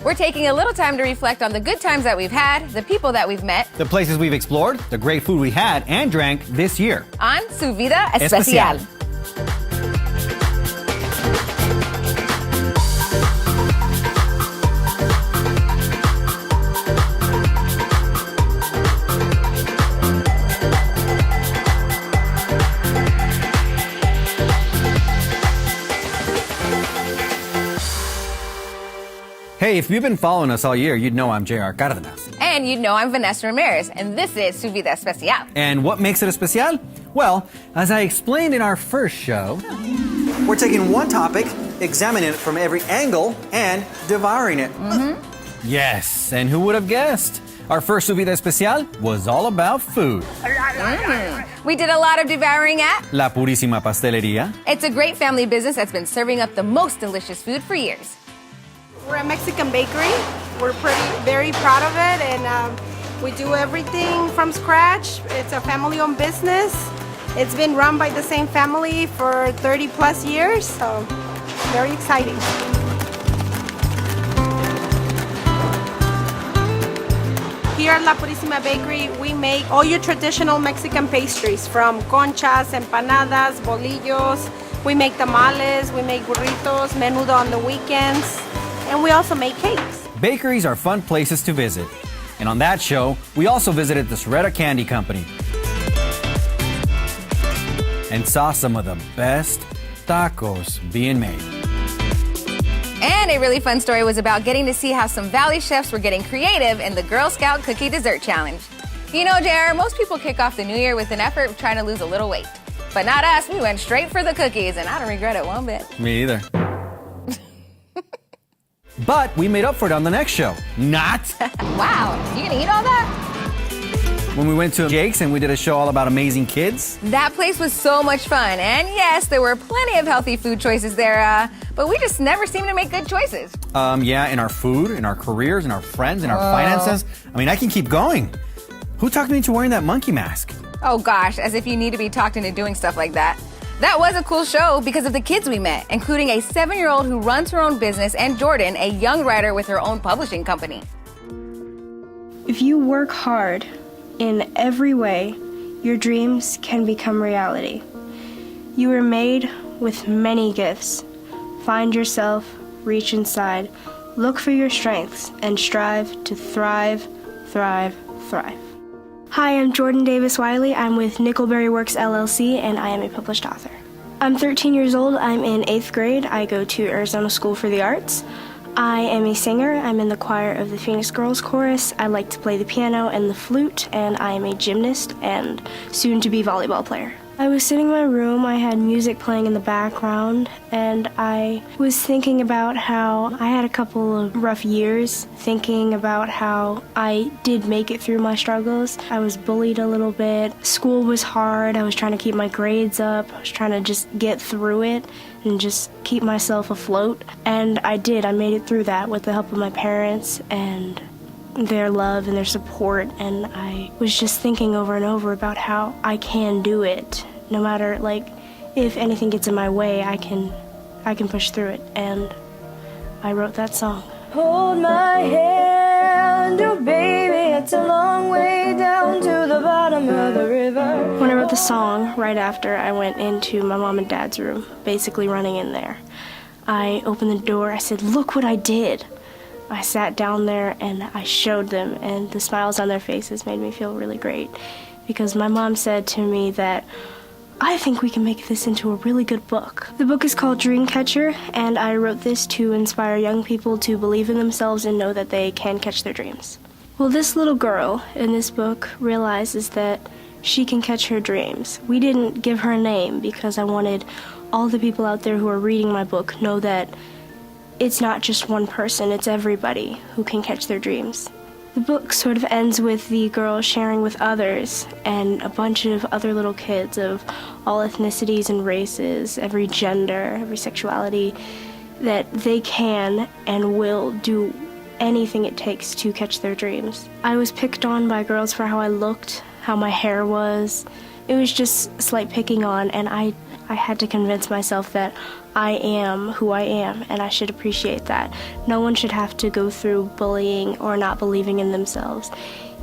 We're taking a little time to reflect on the good times that we've had, the people that we've met, the places we've explored, the great food we had and drank this year. On Su Vida Especial. Hey, if you've been following us all year, you'd know I'm J.R. Cardenas. And you'd know I'm Vanessa Ramirez, and this is Su Vida Especial. And what makes it especial? Well, as I explained in our first show, we're taking one topic, examining it from every angle, and devouring it. Yes, and who would have guessed? Our first Su Vida Especial was all about food. We did a lot of devouring at La Purísima Pastelería. It's a great family business that's been serving up the most delicious food for years. We're a Mexican bakery. We're very proud of it, and we do everything from scratch. It's a family-owned business. It's been run by the same family for 30 plus years, so very exciting. Here at La Purísima Bakery, we make all your traditional Mexican pastries, from conchas, empanadas, bolillos. We make tamales, we make burritos, menudo on the weekends. And we also make cakes. Bakeries are fun places to visit. And on that show, we also visited the Serreta Candy Company and saw some of the best tacos being made. And a really fun story was about getting to see how some Valley chefs were getting creative in the Girl Scout Cookie Dessert Challenge. You know, JR, most people kick off the new year with an effort of trying to lose a little weight. But not us, we went straight for the cookies, and I don't regret it one bit. Me either. But we made up for it on the next show. Not. Wow, you gonna eat all that? When we went to Jake's and we did a show all about amazing kids. That place was so much fun. And yes, there were plenty of healthy food choices there, but we just never seem to make good choices. Yeah, in our food, in our careers, in our friends, in our finances. I mean, I can keep going. Who talked me into wearing that monkey mask? Oh gosh, as if you need to be talked into doing stuff like that. That was a cool show because of the kids we met, including a 7-year-old who runs her own business, and Jordan, a young writer with her own publishing company. If you work hard in every way, your dreams can become reality. You were made with many gifts. Find yourself, reach inside, look for your strengths, and strive to thrive, thrive, thrive. Hi, I'm Jordan Davis Wiley. I'm with Nickelberry Works LLC, and I am a published author. I'm 13 years old. I'm in 8th grade. I go to Arizona School for the Arts. I am a singer. I'm in the choir of the Phoenix Girls Chorus. I like to play the piano and the flute, and I am a gymnast and soon-to-be volleyball player. I was sitting in my room, I had music playing in the background, and I was thinking about how I had a couple of rough years, thinking about how I did make it through my struggles. I was bullied a little bit, school was hard, I was trying to keep my grades up, I was trying to just get through it and just keep myself afloat, and I did. I made it through that with the help of my parents and their love and their support, and I was just thinking over and over about how I can do it. No matter, like, if anything gets in my way, I can push through it, and I wrote that song. Hold my hand, oh baby, it's a long way down to the bottom of the river. When I wrote the song, right after, I went into my mom and dad's room, basically running in there. I opened the door, I said, "Look what I did." I sat down there and I showed them, and the smiles on their faces made me feel really great, because my mom said to me that, "I think we can make this into a really good book." The book is called Dreamcatcher, and I wrote this to inspire young people to believe in themselves and know that they can catch their dreams. Well, this little girl in this book realizes that she can catch her dreams. We didn't give her a name because I wanted all the people out there who are reading my book know that it's not just one person, it's everybody who can catch their dreams. The book sort of ends with the girl sharing with others and a bunch of other little kids of all ethnicities and races, every gender, every sexuality, that they can and will do anything it takes to catch their dreams. I was picked on by girls for how I looked, how my hair was. It was just slight picking on, and I I had to convince myself that I am who I am, and I should appreciate that. No one should have to go through bullying or not believing in themselves.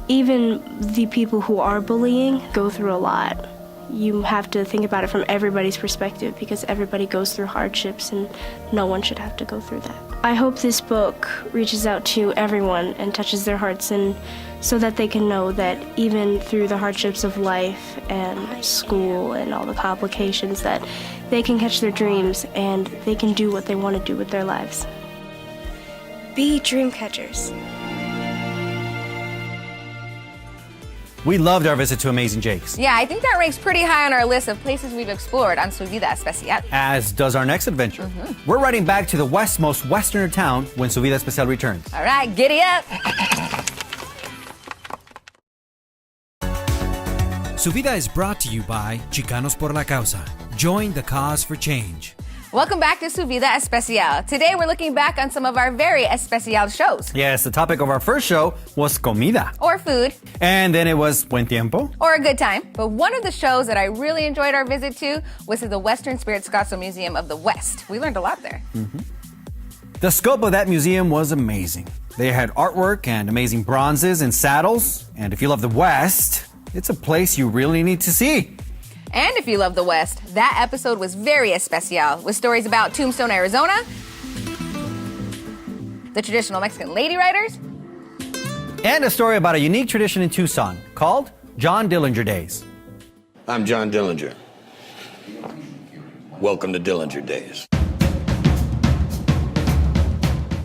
Even the people who are bullying go through a lot. You have to think about it from everybody's perspective because everybody goes through hardships and no one should have to go through that. I hope this book reaches out to everyone and touches their hearts, and so that they can know that even through the hardships of life and school and all the complications, that they can catch their dreams and they can do what they want to do with their lives. Be dream catchers. We loved our visit to Amazing Jake's. Yeah, I think that ranks pretty high on our list of places we've explored on Su Vida Especial. As does our next adventure. We're riding back to the most westerner town when Su Vida Especial returns. All right, giddy up. Su Vida is brought to you by Chicanos por la Causa. Join the cause for change. Welcome back to Su Vida Especial. Today we're looking back on some of our very especial shows. Yes, the topic of our first show was comida. Or food. And then it was buen tiempo. Or a good time. But one of the shows that I really enjoyed our visit to was to the Western Spirit Scottsdale Museum of the West. We learned a lot there. The scope of that museum was amazing. They had artwork and amazing bronzes and saddles. And if you love the West, it's a place you really need to see. And if you love the West, that episode was very especial, with stories about Tombstone, Arizona, the traditional Mexican lady riders, And a story about a unique tradition in Tucson called John Dillinger Days. I'm John Dillinger. Welcome to Dillinger Days.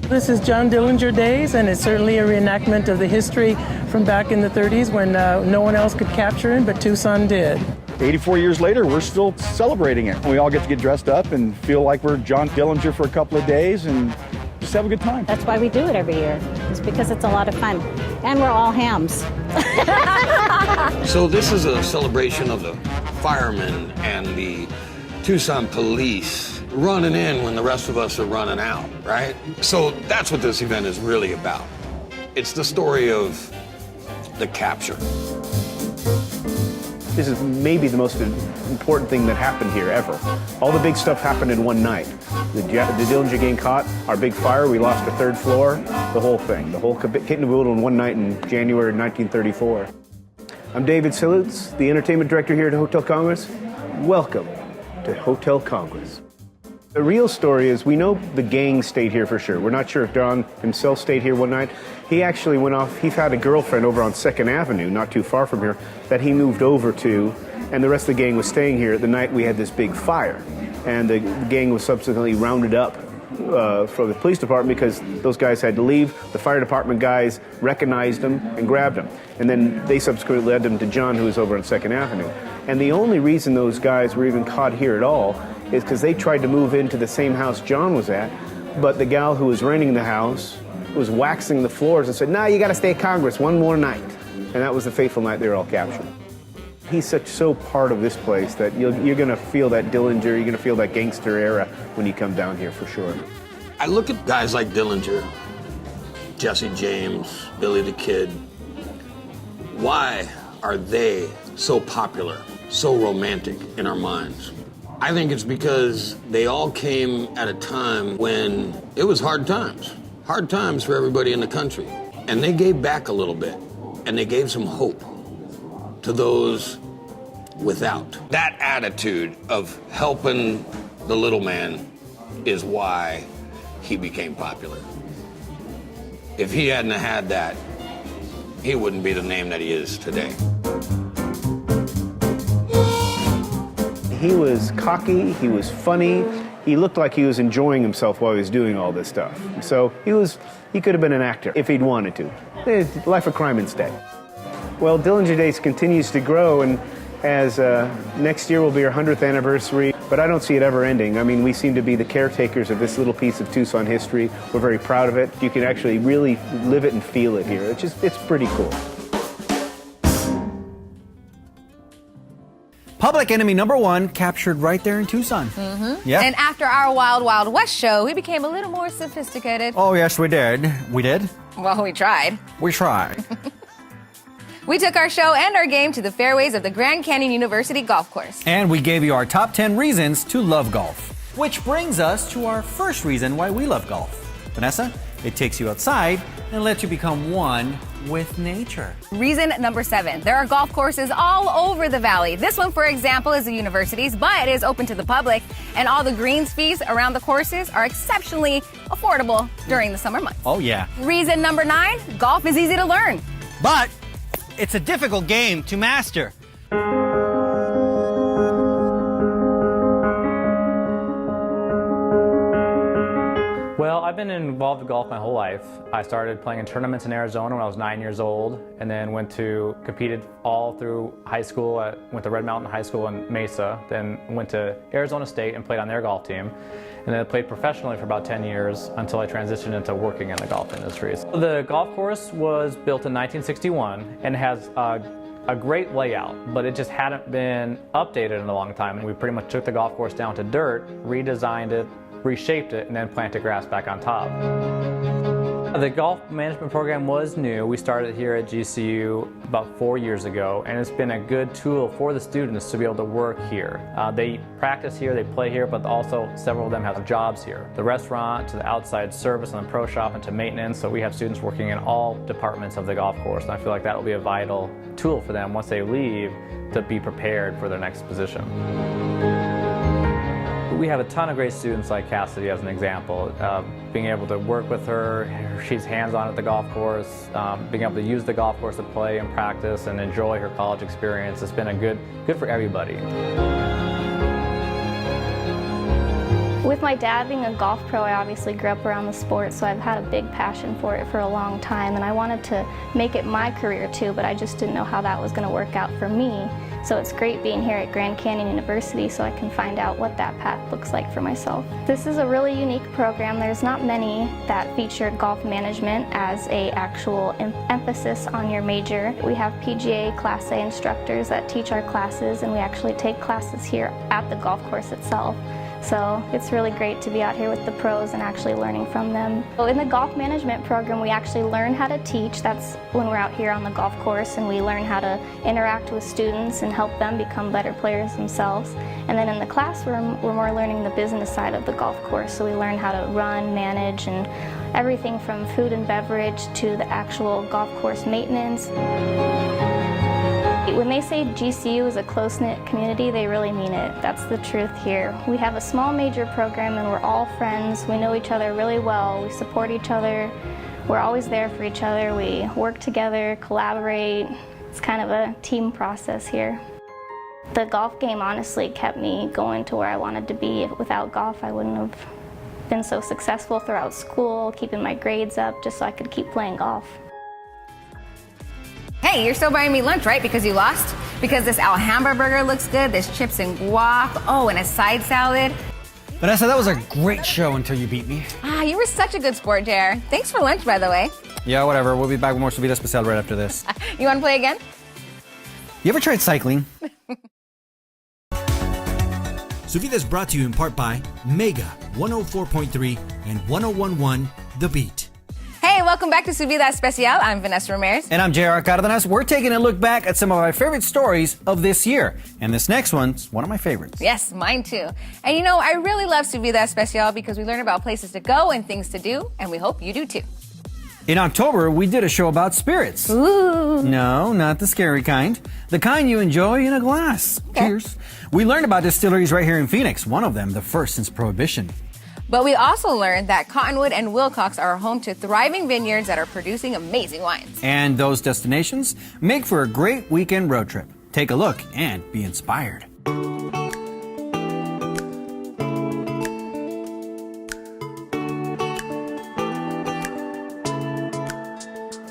This is John Dillinger Days, and it's certainly a reenactment of the history from back in the 30s when no one else could capture it, but Tucson did. 84 years later, we're still celebrating it. We all get to get dressed up and feel like we're John Dillinger for a couple of days and just have a good time. That's why we do it every year. It's because it's a lot of fun. And we're all hams. So this is a celebration of the firemen and the Tucson police running in when the rest of us are running out, right? So that's what this event is really about. It's the story of the capture. This is maybe the most important thing that happened here ever. All the big stuff happened in one night. The Dillinger gang caught, our big fire, we lost the third floor, the whole thing. The whole kit and caboodle in one night in January 1934. I'm David Silitz, the entertainment director here at Hotel Congress. Welcome to Hotel Congress. The real story is we know the gang stayed here for sure. We're not sure if John himself stayed here one night. He actually went off, he had a girlfriend over on 2nd Avenue, not too far from here, that he moved over to, and the rest of the gang was staying here the night we had this big fire. And the gang was subsequently rounded up from the police department because those guys had to leave. The fire department guys recognized them and grabbed them. And then they subsequently led them to John, who was over on 2nd Avenue. And the only reason those guys were even caught here at all is because they tried to move into the same house John was at, but the gal who was renting the house was waxing the floors and said, "No, you got to stay at Congress one more night." And that was the fateful night they were all captured. He's so part of this place that you're going to feel that Dillinger, you're going to feel that gangster era when you come down here for sure. I look at guys like Dillinger, Jesse James, Billy the Kid. Why are they so popular, so romantic in our minds? I think it's because they all came at a time when it was hard times for everybody in the country. And they gave back a little bit, and they gave some hope to those without. That attitude of helping the little man is why he became popular. If he hadn't had that, he wouldn't be the name that he is today. He was cocky, he was funny, he looked like he was enjoying himself while he was doing all this stuff. So he could have been an actor if he'd wanted to. Life of crime instead. Well, Dillinger Days continues to grow, and as next year will be our 100th anniversary, but I don't see it ever ending. I mean, we seem to be the caretakers of this little piece of Tucson history. We're very proud of it. You can actually really live it and feel it here. It's pretty cool. Public Enemy #1 captured right there in Tucson. Yeah. And after our Wild Wild West show, we became a little more sophisticated. Oh, yes, we did. We did? Well, we tried. We tried. We took our show and our game to the fairways of the Grand Canyon University golf course. And we gave you our top 10 reasons to love golf. Which brings us to our first reason why we love golf. Vanessa, it takes you outside and lets you become one with nature. Reason number 7, there are golf courses all over the valley. This one, for example, is the university's, but it is open to the public, and all the greens fees around the courses are exceptionally affordable during the summer months. Oh, yeah. Reason number 9, golf is easy to learn. But it's a difficult game to master. Well, I've been involved with golf my whole life. I started playing in tournaments in Arizona when I was 9 years old, and then competed all through high school. Went to Red Mountain High School in Mesa, then went to Arizona State and played on their golf team. And then I played professionally for about 10 years until I transitioned into working in the golf industry. So the golf course was built in 1961 and has a great layout, but it just hadn't been updated in a long time. And we pretty much took the golf course down to dirt, redesigned it, reshaped it, and then planted grass back on top. The golf management program was new. We started here at GCU about 4 years ago, and it's been a good tool for the students to be able to work here. They practice here, they play here, but also several of them have jobs here. The restaurant, to the outside service and the pro shop, and to maintenance, so we have students working in all departments of the golf course, and I feel like that will be a vital tool for them once they leave to be prepared for their next position. We have a ton of great students like Cassidy as an example. Being able to work with her, she's hands-on at the golf course, being able to use the golf course to play and practice and enjoy her college experience. It's been a good for everybody. With my dad being a golf pro, I obviously grew up around the sport, so I've had a big passion for it for a long time, and I wanted to make it my career too, but I just didn't know how that was going to work out for me. So it's great being here at Grand Canyon University so I can find out what that path looks like for myself. This is a really unique program. There's not many that feature golf management as an actual emphasis on your major. We have PGA Class A instructors that teach our classes, and we actually take classes here at the golf course itself. So it's really great to be out here with the pros and actually learning from them. So in the golf management program, we actually learn how to teach. That's when we're out here on the golf course, and we learn how to interact with students and help them become better players themselves. And then in the classroom, we're more learning the business side of the golf course. So we learn how to run, manage, and everything from food and beverage to the actual golf course maintenance. When they say GCU is a close-knit community, they really mean it. That's the truth here. We have a small major program and we're all friends. We know each other really well. We support each other. We're always there for each other. We work together, collaborate. It's kind of a team process here. The golf game honestly kept me going to where I wanted to be. Without golf, I wouldn't have been so successful throughout school, keeping my grades up just so I could keep playing golf. Hey, you're still buying me lunch, right? Because you lost? Because this Alhambra burger looks good, there's chips and guac, oh, and a side salad. Vanessa, that was a great show until you beat me. You were such a good sport, JR. Thanks for lunch, by the way. Yeah, whatever. We'll be back with more Su Vida Especial right after this. You want to play again? You ever tried cycling? Su Vida is brought to you in part by Mega 104.3 and 101.1 The Beat. Hey, welcome back to Su Vida Especial. I'm Vanessa Ramirez. And I'm JR Cardenas. We're taking a look back at some of our favorite stories of this year. And this next one's one of my favorites. Yes, mine too. And you know, I really love Su Vida Especial because we learn about places to go and things to do, and we hope you do too. In October, we did a show about spirits. Ooh. No, not the scary kind. The kind you enjoy in a glass. Okay. Cheers. We learned about distilleries right here in Phoenix, one of them the first since Prohibition. But we also learned that Cottonwood and Wilcox are home to thriving vineyards that are producing amazing wines. And those destinations make for a great weekend road trip. Take a look and be inspired.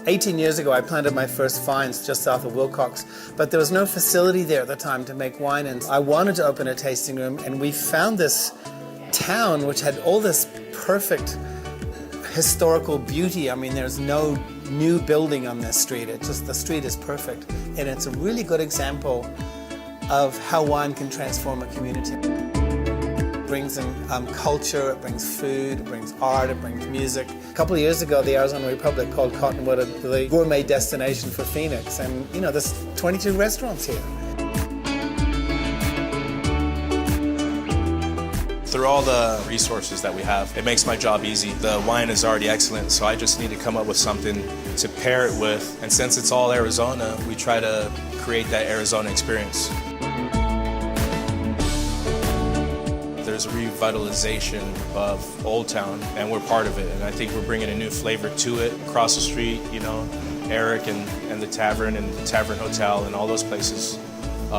18 years ago, I planted my first vines just south of Wilcox, but there was no facility there at the time to make wine, and I wanted to open a tasting room, and we found this town which had all this perfect historical beauty. I mean, there's no new building on this street. It's just, the street is perfect, and it's a really good example of how wine can transform a community. brings in culture, it brings food, it brings art, it brings music. A couple of years ago, the Arizona Republic called Cottonwood the gourmet destination for Phoenix, and you know, there's 22 restaurants here. Through all the resources that we have, it makes my job easy. The wine is already excellent, so I just need to come up with something to pair it with. And since it's all Arizona, we try to create that Arizona experience. There's a revitalization of Old Town, and we're part of it. And I think we're bringing a new flavor to it. Across the street, you know, Eric and the Tavern Hotel and all those places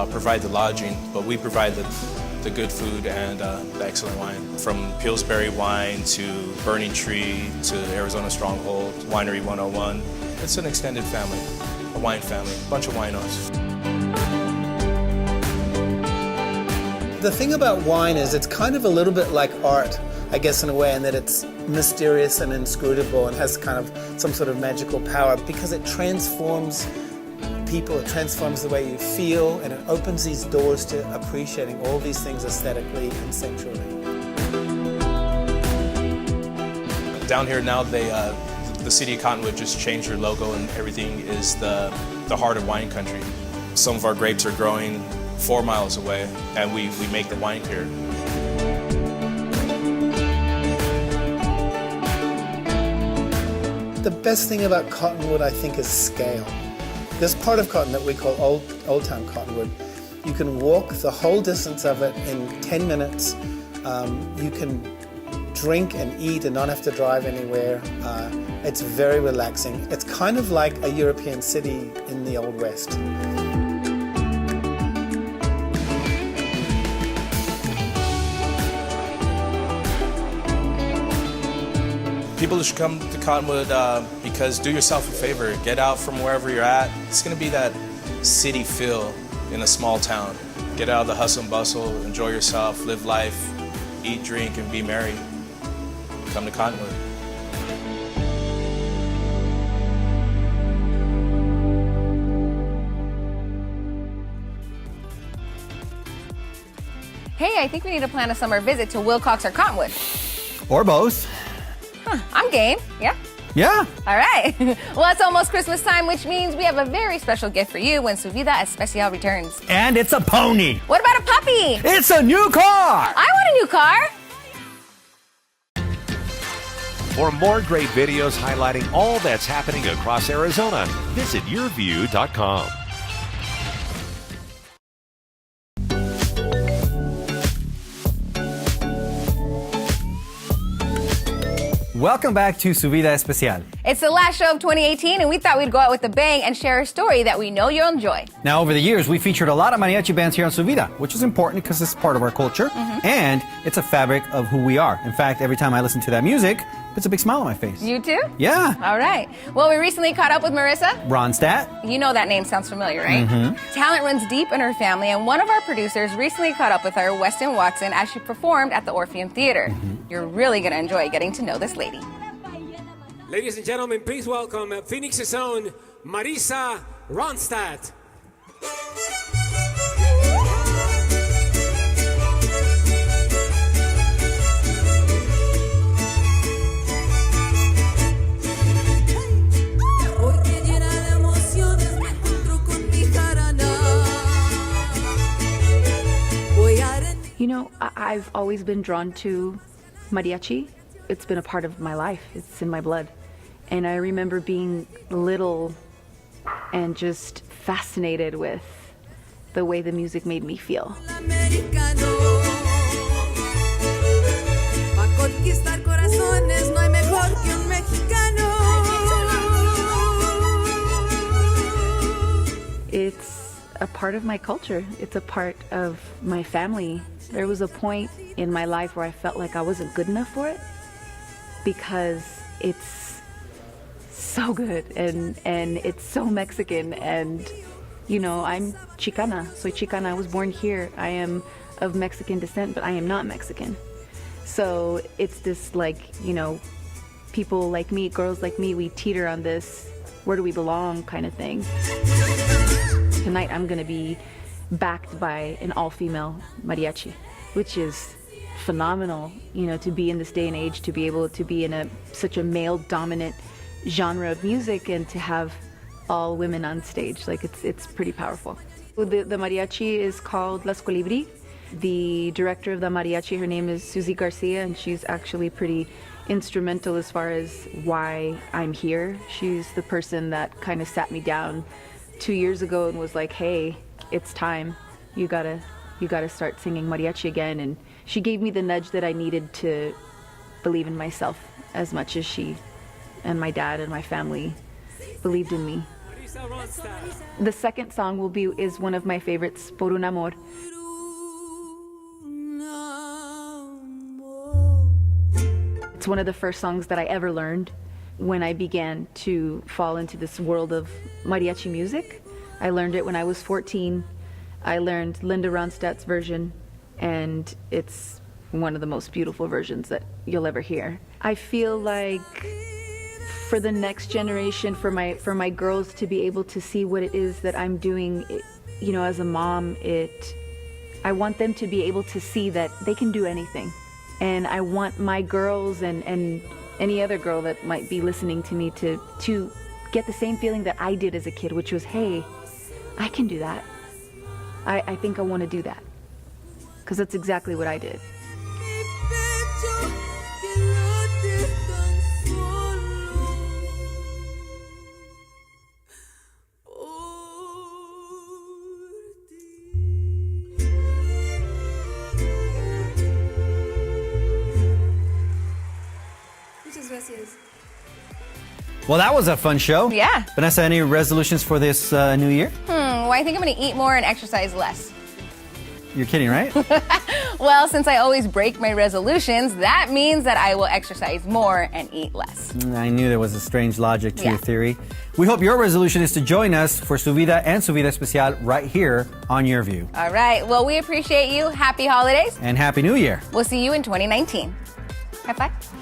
provide the lodging, but we provide the good food and the excellent wine. From Pillsbury wine to Burning Tree to Arizona Stronghold, Winery 101. It's an extended family, a wine family, a bunch of winos. The thing about wine is it's kind of a little bit like art, I guess, in a way, in that it's mysterious and inscrutable and has kind of some sort of magical power because it transforms people, it transforms the way you feel, and it opens these doors to appreciating all these things aesthetically and sensually. Down here now, the city of Cottonwood just changed their logo, and everything is the heart of wine country. Some of our grapes are growing 4 miles away, and we make the wine here. The best thing about Cottonwood, I think, is scale. This part of Cotton that we call Old Town Cottonwood, you can walk the whole distance of it in 10 minutes. You can drink and eat and not have to drive anywhere. It's very relaxing. It's kind of like a European city in the Old West. People should come to Cottonwood because do yourself a favor, get out from wherever you're at. It's gonna be that city feel in a small town. Get out of the hustle and bustle, enjoy yourself, live life, eat, drink, and be merry. Come to Cottonwood. Hey, I think we need to plan a summer visit to Wilcox or Cottonwood. Or both. I'm game, yeah? Yeah. All right. Well, it's almost Christmas time, which means we have a very special gift for you when Su Vida Especial returns. And it's a pony. What about a puppy? It's a new car. I want a new car. For more great videos highlighting all that's happening across Arizona, visit Yurview.com. Welcome back to Su Vida Especial. It's the last show of 2018, and we thought we'd go out with a bang and share a story that we know you'll enjoy. Now, over the years, we featured a lot of mariachi bands here on Su Vida, which is important because it's part of our culture, and it's a fabric of who we are. In fact, every time I listen to that music, it puts a big smile on my face. You too? Yeah. All right. Well, we recently caught up with Marisa Ronstadt. You know that name sounds familiar, right? Talent runs deep in her family, and one of our producers recently caught up with her, Weston Watson, as she performed at the Orpheum Theater. You're really going to enjoy getting to know this lady. Ladies and gentlemen, please welcome Phoenix's own Marisa Ronstadt. You know, I've always been drawn to mariachi. It's been a part of my life. It's in my blood. And I remember being little and just fascinated with the way the music made me feel. It's a part of my culture. It's a part of my family. There was a point in my life where I felt like I wasn't good enough for it because it's so good and it's so Mexican, and you know, I'm Chicana, soy Chicana. I was born here. I am of Mexican descent, but I am not Mexican. So it's this, like, you know, people like me, girls like me, we teeter on this where do we belong kind of thing. Tonight I'm gonna be backed by an all-female mariachi, which is phenomenal, you know, to be in this day and age, to be able to be in such a male-dominant genre of music and to have all women on stage. Like, it's pretty powerful. The mariachi is called Las Colibri. The director of the mariachi, her name is Susie Garcia, and she's actually pretty instrumental as far as why I'm here. She's the person that kind of sat me down 2 years ago and was like, hey, it's time. You gotta start singing mariachi again. And she gave me the nudge that I needed to believe in myself as much as she and my dad and my family believed in me. Marisa Ronstadt. The second song is one of my favorites, Por un Amor. It's one of the first songs that I ever learned when I began to fall into this world of mariachi music. I learned it when I was 14. I learned Linda Ronstadt's version, and it's one of the most beautiful versions that you'll ever hear. I feel like for the next generation, for my girls to be able to see what it is that I'm doing, you know, as a mom, I want them to be able to see that they can do anything. And I want my girls and any other girl that might be listening to me to get the same feeling that I did as a kid, which was, hey, I can do that. I think I want to do that. Because that's exactly what I did. Well, that was a fun show. Yeah. Vanessa, any resolutions for this new year? Well, I think I'm going to eat more and exercise less. You're kidding, right? Well, since I always break my resolutions, that means that I will exercise more and eat less. I knew there was a strange logic to your theory. We hope your resolution is to join us for Su Vida and Su Vida Especial right here on Yurview. All right. Well, we appreciate you. Happy holidays. And Happy New Year. We'll see you in 2019. High five.